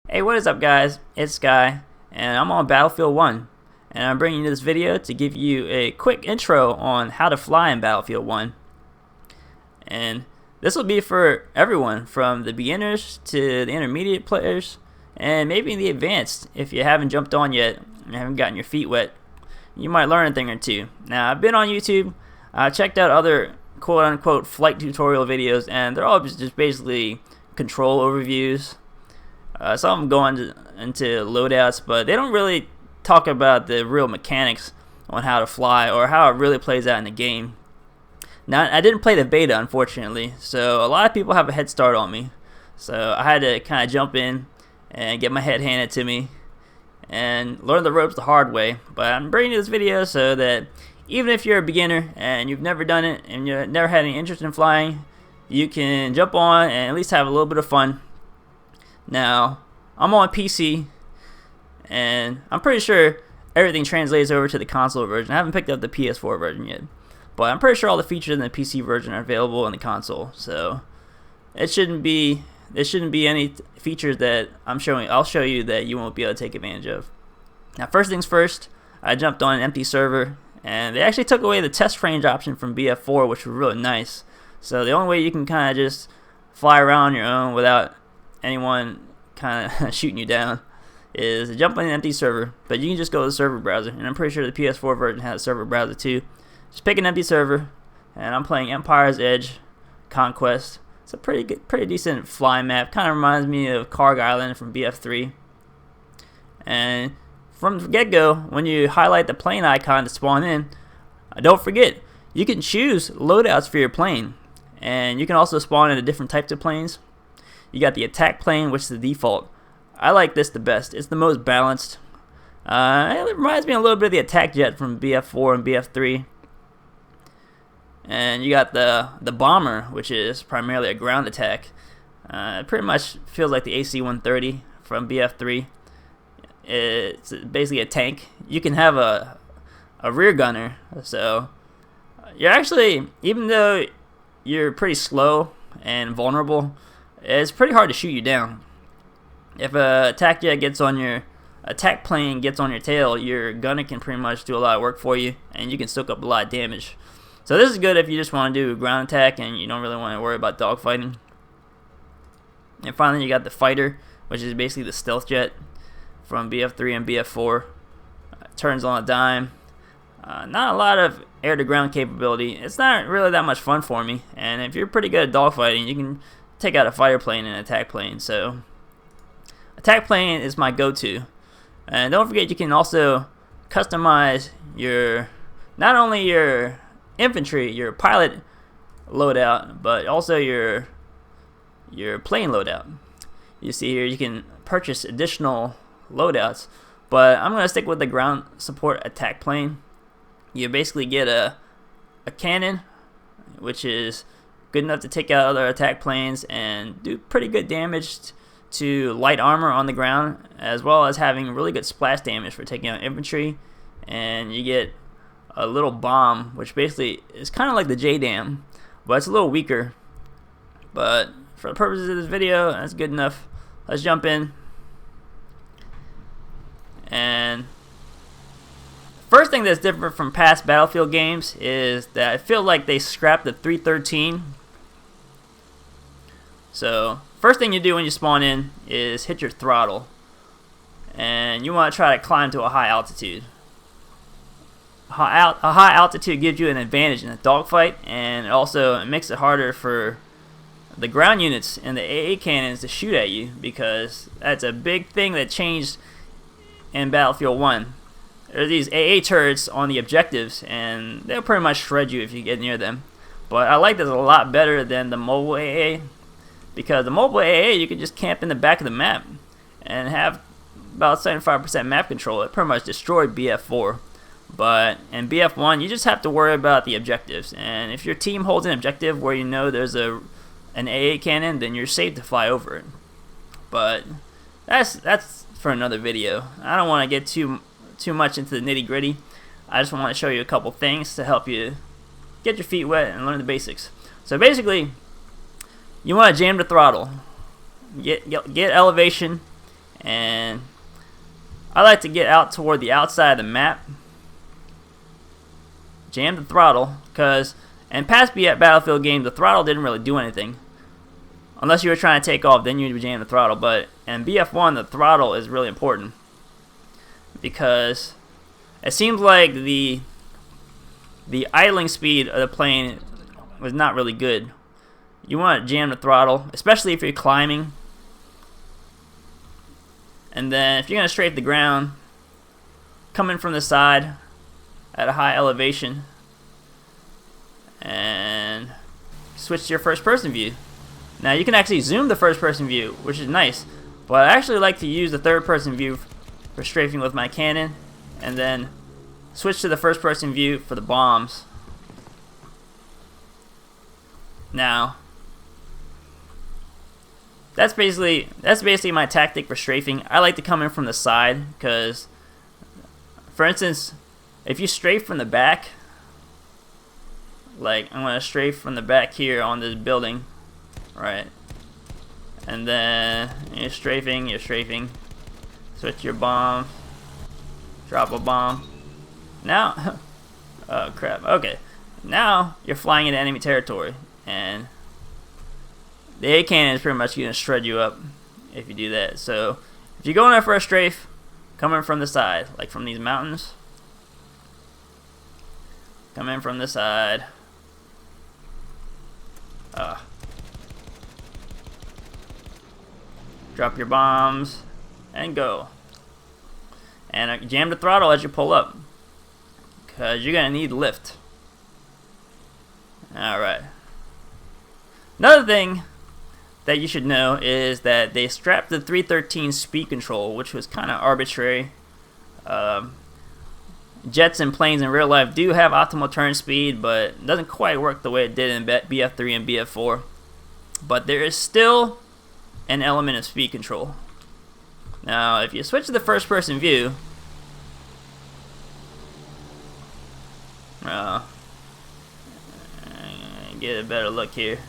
Hey, what is up guys? It's Sky, and I'm on Battlefield 1, and I'm bringing you this video to give you a quick intro on how to fly in Battlefield 1. And this will be for everyone, from the beginners to the intermediate players, and maybe the advanced. If you haven't jumped on yet and haven't gotten your feet wet, you might learn a thing or two. Now, I've been on YouTube, I checked out other quote-unquote flight tutorial videos, and they're all just basically control overviews. Some of them go into loadouts, but they don't really talk about the real mechanics on how to fly or how it really plays out in the game. Now, I didn't play the beta, unfortunately, so a lot of people have a head start on me. So I had to kind of jump in and get my head handed to me and learn the ropes the hard way. But I'm bringing you this video so that even if you're a beginner and you've never done it and you've never had any interest in flying, you can jump on and at least have a little bit of fun. Now, I'm on PC, and I'm pretty sure everything translates over to the console version. I haven't picked up the PS4 version yet, but I'm pretty sure all the features in the PC version are available in the console. So there shouldn't be any features that I'll show you that you won't be able to take advantage of. Now, first things first, I jumped on an empty server, and they actually took away the test range option from BF4, which was really nice. So the only way you can kind of just fly around on your own without anyone kind of shooting you down is to jump on an empty server. But you can just go to the server browser, and I'm pretty sure the PS4 version has a server browser too. Just pick an empty server, and I'm playing Empire's Edge Conquest. It's a pretty decent fly map. Kind of reminds me of Karg Island from BF3. And from the get-go, when you highlight the plane icon to spawn in, don't forget, you can choose loadouts for your plane, and you can also spawn into different types of planes. You got the attack plane, which is the default. I like this the best. It's the most balanced. It reminds me a little bit of the attack jet from BF4 and BF3. And you got the bomber, which is primarily a ground attack. It pretty much feels like the AC-130 from BF3. It's basically a tank. You can have a rear gunner, so you're actually, even though you're pretty slow and vulnerable, it's pretty hard to shoot you down. If a attack plane gets on your tail, your gunner can pretty much do a lot of work for you, and you can soak up a lot of damage. So this is good if you just want to do a ground attack and you don't really want to worry about dogfighting. And finally, you got the fighter, which is basically the stealth jet from BF3 and BF4. Turns on a dime. Not a lot of air-to-ground capability. It's not really that much fun for me. And if you're pretty good at dogfighting, you can take out a fighter plane and an attack plane. So attack plane is my go-to. And don't forget, you can also customize not only your infantry, your pilot loadout, but also your plane loadout. You see here, you can purchase additional loadouts, but I'm going to stick with the ground support attack plane. You basically get a cannon, which is good enough to take out other attack planes and do pretty good damage to light armor on the ground, as well as having really good splash damage for taking out infantry. And you get a little bomb, which basically is kind of like the J-Dam, but it's a little weaker. But for the purposes of this video, that's good enough. Let's jump in. And first thing that's different from past Battlefield games is that I feel like they scrapped the 313. So first thing you do when you spawn in is hit your throttle, and you want to try to climb to a high altitude. A high altitude gives you an advantage in a dogfight, and it makes it harder for the ground units and the AA cannons to shoot at you, because that's a big thing that changed in Battlefield 1. There are these AA turrets on the objectives, and they'll pretty much shred you if you get near them. But I like this a lot better than the mobile AA, because the mobile AA, you can just camp in the back of the map and have about 75% map control. It pretty much destroyed BF4. But in BF1, you just have to worry about the objectives. And if your team holds an objective where you know there's an AA cannon, then you're safe to fly over it. But that's for another video. I don't want to get too much into the nitty-gritty. I just want to show you a couple things to help you get your feet wet and learn the basics. So basically, you want to jam the throttle, get elevation, and I like to get out toward the outside of the map, jam the throttle, because in past Battlefield games the throttle didn't really do anything. Unless you were trying to take off, then you would jam the throttle. But in BF1, the throttle is really important because it seems like the idling speed of the plane was not really good. You want to jam the throttle, especially if you're climbing. And then if you're going to strafe the ground, coming from the side at a high elevation, and switch to your first person view. Now you can actually zoom the first person view, which is nice, but I actually like to use the third person view for strafing with my cannon, and then switch to the first person view for the bombs. Now that's basically my tactic for strafing. I like to come in from the side because, for instance, if you strafe from the back, like I'm gonna strafe from the back here on this building, right? And then you're strafing, switch your bomb, drop a bomb. Now, oh crap, okay. Now you're flying into enemy territory, and the A cannon is pretty much gonna shred you up if you do that. So if you're going there for a strafe, coming from the side, like from these mountains, come in from the side. Drop your bombs and go. And jam the throttle as you pull up, because you're gonna need lift. Alright. Another thing that you should know is that they strapped the 313 speed control, which was kind of arbitrary. Jets and planes in real life do have optimal turn speed, but it doesn't quite work the way it did in BF3 and BF4. But there is still an element of speed control. Now, if you switch to the first person view, get a better look here.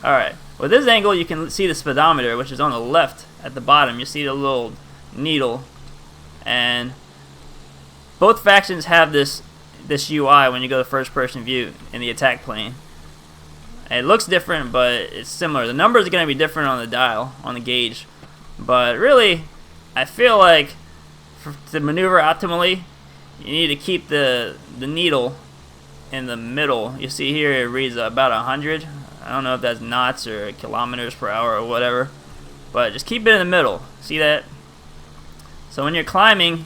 Alright, with this angle you can see the speedometer, which is on the left at the bottom. You see the little needle, and both factions have this UI when you go to first person view in the attack plane. It looks different, but it's similar. The numbers are going to be different on the dial, on the gauge. But really, I feel like to maneuver optimally, you need to keep the needle in the middle. You see here it reads about 100. I don't know if that's knots or kilometers per hour or whatever. But just keep it in the middle. See that? So when you're climbing,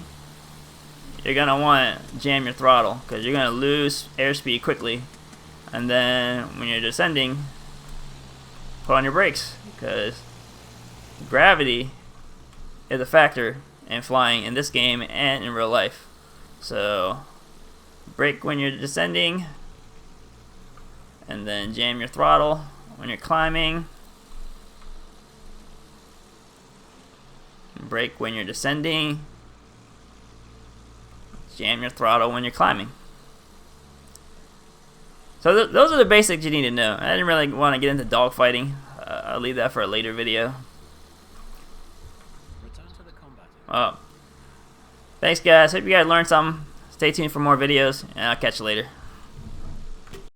you're going to want to jam your throttle, because you're going to lose airspeed quickly. And then when you're descending, put on your brakes, because gravity is a factor in flying in this game and in real life. So brake when you're descending, and then jam your throttle when you're climbing. Brake when you're descending, jam your throttle when you're climbing. So those are the basics you need to know. I didn't really want to get into dogfighting. I'll leave that for a later video. Thanks guys, hope you guys learned something. Stay tuned for more videos, and I'll catch you later.